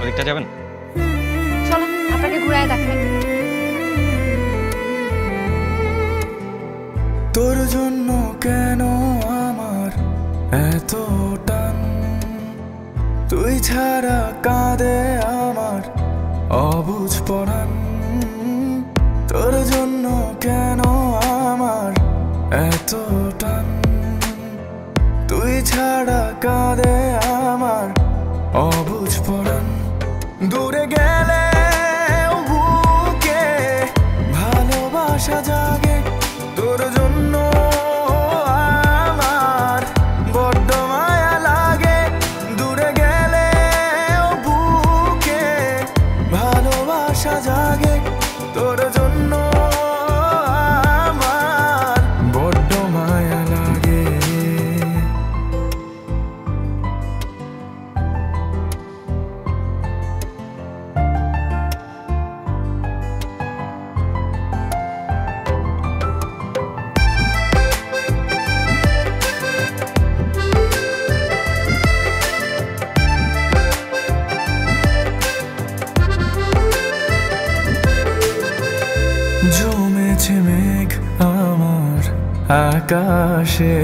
ওদিকটা যাবেন? চলো আপনাকে ঘুরায় দেখাই। তোর জন্য কেন আমার এত টান, তুই ছাড়া কাঁদে আমার অবুঝ পরাণ। তোর জন্য কেন আমার এত টান, তুই ছাড়া কাঁদে আমার অবুঝ পরাণ। দূরে গেলে বুকে ভালোবাসা জাগে, তোর জন্য আমার বড্ড মায়া লাগে। দূরে গেলে বুকে ভালোবাসা জাগে, তোর জন্য আমার বড্ড মায়া লাগে। জমেছে মেঘ আমার আকাশে,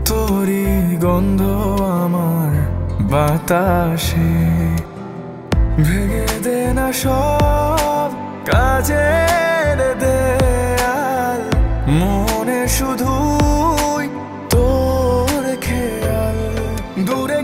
তোরই গন্ধ আমার বাতাসে। ভেঙে দে না সব কাজের দেয়াল, মনে শুধুই তোর খেয়াল। দূরে